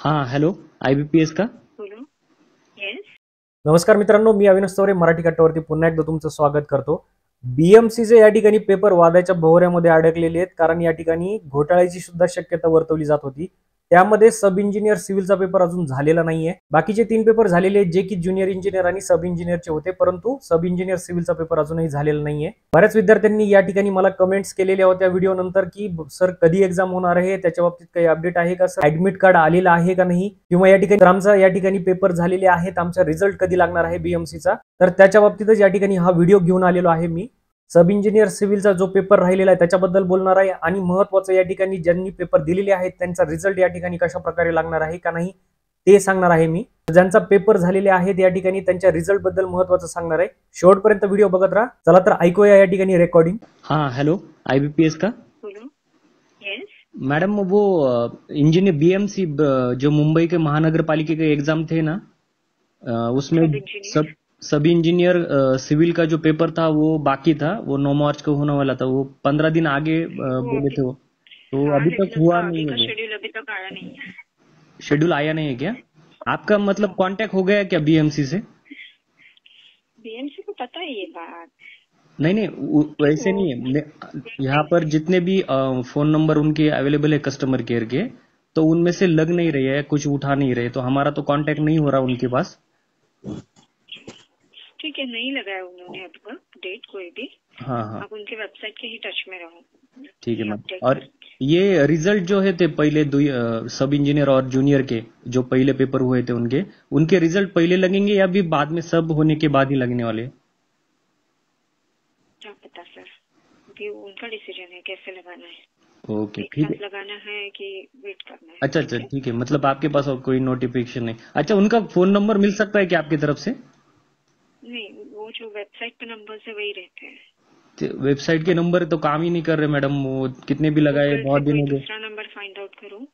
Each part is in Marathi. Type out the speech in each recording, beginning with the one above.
हां, हॅलो. IBPS का? बोलो. येस. नमस्कार मित्रांनो, मी अविनाश चौरे मराठी कट्ट्यावरती पुन्हा एकदा तुमचं स्वागत करतो. BMCचे या ठिकाणी पेपर वादाच्या भोवऱ्यामध्ये अडकलेले आहेत, कारण या ठिकाणी घोटाळ्याची सुद्धा शक्यता वर्तवली जात होती. त्यामध्ये सब इंजिनियर सिव्हिलचा पेपर अजून झालेला नाहीये. बाकीचे 3 पेपर झालेले आहेत, जे की ज्युनियर इंजिनियर आणि सब इंजिनियरचे होते, परंतु सब इंजिनियर सिव्हिलचा पेपर अजूनही झालेला नाहीये. बऱ्याच विद्यार्थ्यांनी या ठिकाणी मला कमेंट्स केलेल्या होत्या व्हिडिओ नंतर, की सर कधी एक्झाम होणार आहे, त्याच्या बाबतीत काही अपडेट आहे का सर, ऍडमिट कार्ड आलेला आहे का नाही, किंवा या ठिकाणी आमचा या ठिकाणी पेपर झालेले आहेत, आमचा रिझल्ट कधी लागणार आहे BMCचा. तर त्याच्या बाबतीतच या ठिकाणी हा व्हिडिओ घेऊन आलेलो आहे. मी सब इंजिनियर सिव्हिलचा जो पेपर राहिलेला आहे त्याच्याबद्दल बोलणार आहे, आणि महत्त्वाचं या ठिकाणी ज्यांनी पेपर दिलेले आहेत त्यांचा रिझल्ट या ठिकाणी कशा प्रकारे लागणार आहे का नाही ते सांगणार आहे. मी ज्यांचा पेपर झालेले आहेत या ठिकाणी त्यांच्या रिझल्ट बद्दल महत्त्वाचं सांगणार आहे. शेवटपर्यंत व्हिडिओ बघत राहा. चला तर ऐकूया या ठिकाणी रेकॉर्डिंग. हाँ, हेलो. IBPS का? बोलो. येस. मैडम वो इंजीनियर BMC जो मुंबई के महानगर पालिका के एग्जाम थे ना, उसमें सब इंजीनियर सिविल का जो पेपर था वो बाकी था, वो 9 मार्च को होने वाला था, वो 15 दिन आगे बोले थे वो, तो अभी तक हुआ नहीं है। शेड्यूल अभी तक आया नहीं है। शेड्यूल आया नहीं है क्या? आपका मतलब कांटेक्ट हो गया क्या BMC से? BMC को पता है ये बात। नहीं, वैसे नहीं है। यहाँ पर जितने भी फोन नंबर उनके अवेलेबल है कस्टमर केयर के, तो उनमें से लग नहीं रही है, कुछ उठा नहीं रहे, तो हमारा तो कांटेक्ट नहीं हो रहा उनके पास। ठीक है, नहीं लगाया उन्होंने अब तक डेट कोई भी। हाँ, आप उनके वेबसाइट के ही टच में रहो। ठीक है मैम। और ये रिजल्ट जो है थे पहले सब इंजीनियर और जूनियर के जो पहले पेपर हुए थे उनके रिजल्ट पहले लगेंगे या भी बाद में, सब होने के बाद ही लगने वाले? क्या पता सर, अभी उनका डिसीजन है कैसे लगाना है। ओके, ठीक है। लगाना है कि वेट करना है। अच्छा, ठीक है। मतलब आपके पास और कोई नोटिफिकेशन नहीं? अच्छा, उनका फोन नंबर मिल सकता है क्या आपकी तरफ से? नहीं, वो जो वेबसाइट पे नंबर से वही रहते हैं। वेबसाइट के नंबर तो काम ही नहीं कर रहे मैडम, वो कितने भी लगाए, बहुत दिन हो गए। दूसरा नंबर फाइंड आउट करो।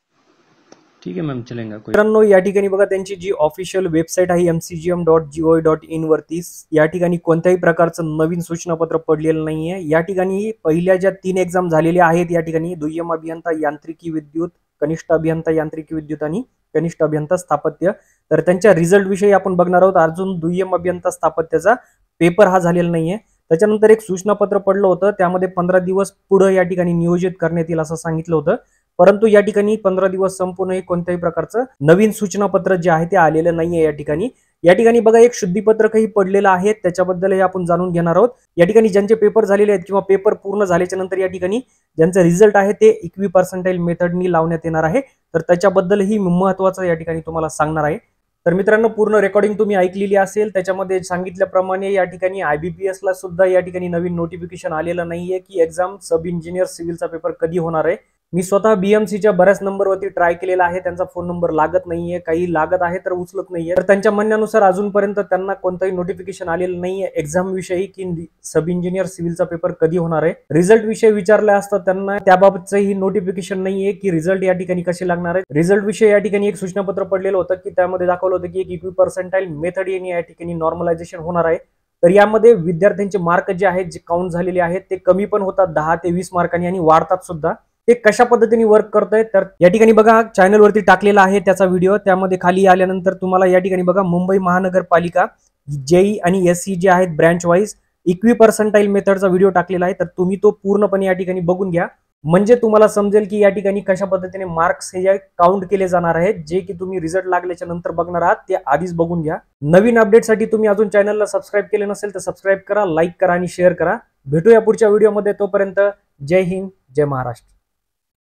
ठीक है मैम, चलेगा कोई। मित्रांनो, या ठिकाणी बघा त्यांची जी ऑफिशियल वेबसाईट आहे mcgm.gov.in वरती या ठिकाणी कोणत्याही प्रकारचं नवीन सूचनापत्र पडलेलं नाहीये. या ठिकाणी पहिल्या ज्या 3 एक्झाम झालेल्या आहेत या ठिकाणी दुय्यम अभियंता यांत्रिकी विद्युत, कनिष्ठ अभियंता यांत्रिकी विद्युत आणि कनिष्ठ अभियंता स्थापत्य, तर त्यांच्या रिझल्ट विषयी आपण बघणार आहोत. अजून दुय्यम अभियंता स्थापत्याचा पेपर हा झालेला नाहीये. त्याच्यानंतर एक सूचनापत्र पडलं होतं, त्यामध्ये 15 दिवस पुढे या ठिकाणी नियोजित करण्यात येईल असं सांगितलं होतं, परंतु या ठिकाणी 15 दिवस संपूनही कोणत्याही प्रकारचं नवीन सूचनापत्र जे आहे ते आलेलं नाहीये. या ठिकाणी बघा एक शुद्धीपत्रकही पडलेलं आहे, त्याच्याबद्दलही आपण जाणून घेणार आहोत. या ठिकाणी ज्यांचे पेपर झालेले आहेत किंवा पेपर पूर्ण झाल्याच्या नंतर या ठिकाणी ज्यांचा रिझल्ट आहे ते इक्वी पर्सेंटाइल मेथडनी लावण्यात येणार आहे, तर त्याच्याबद्दलही महत्त्वाचं या ठिकाणी तुम्हाला सांगणार आहे. तर मित्रांनो, पूर्ण रेकॉर्डिंग तुम्ही ऐकलेली असेल. त्याच्यामध्ये सांगितल्याप्रमाणे या ठिकाणी IBPS ला सुद्धा या ठिकाणी नवीन नोटिफिकेशन आलेलं नाहीये की एक्झाम सब इंजिनियर सिव्हिलचा पेपर कधी होणार आहे. मी स्वतः BMCच्या बऱ्याच नंबरवरती ट्राय केलेला आहे, त्यांचा फोन नंबर लागत नाहीये, काही लागत आहे तर उचलत नाहीये. तर त्यांच्या म्हणण्यानुसार अजूनपर्यंत त्यांना कोणताही नोटिफिकेशन आलेलं नाहीये एक्झाम विषयी की सब इंजिनियर सिव्हिलचा पेपर कधी होणार आहे. रिझल्ट विषयी विचारले असता त्यांना त्याबाबतचंही नोटिफिकेशन नाहीये की रिझल्ट या ठिकाणी कसे लागणार आहे. रिझल्ट विषयी या ठिकाणी एक सूचनापत्र पडलेलं होतं की त्यामध्ये दाखवलं होतं की एक इक्वी पर्सेंटाइल मेथड या ठिकाणी नॉर्मलायझेशन होणार आहे. तर यामध्ये विद्यार्थ्यांचे मार्क जे आहेत, जे काउंट झालेले आहेत, ते कमी पण होतात 10 ते 20 मार्कांनी आणि वाढतात सुद्धा. ते कशा पद्धतीने वर्क करतंय तर या ठिकाणी बघा चॅनल वरती टाकलेला आहे त्याचा व्हिडिओ. त्यामध्ये खाली आल्यानंतर तुम्हाला या ठिकाणी बघा मुंबई महानगरपालिका JEE आणि SE जे आहेत ब्रँच वाईज इक्वी पर्सेंटाइल मेथडचा व्हिडिओ टाकलेला आहे, तर तुम्ही तो पूर्णपणे या ठिकाणी बघून घ्या, म्हणजे तुम्हाला समजेल की या ठिकाणी कशा पद्धतीने मार्क्स हे काउंट केले जाणार आहेत, जे की तुम्ही रिझल्ट लागल्याच्या नंतर बघणार आहात ते आधीच बघून घ्या. नवीन अपडेटसाठी तुम्ही अजून चॅनलला सबस्क्राईब केले नसेल तर सबस्क्राईब करा, लाईक करा आणि शेअर करा. भेटूया पुढच्या व्हिडिओमध्ये. तोपर्यंत जय हिंद, जय महाराष्ट्र.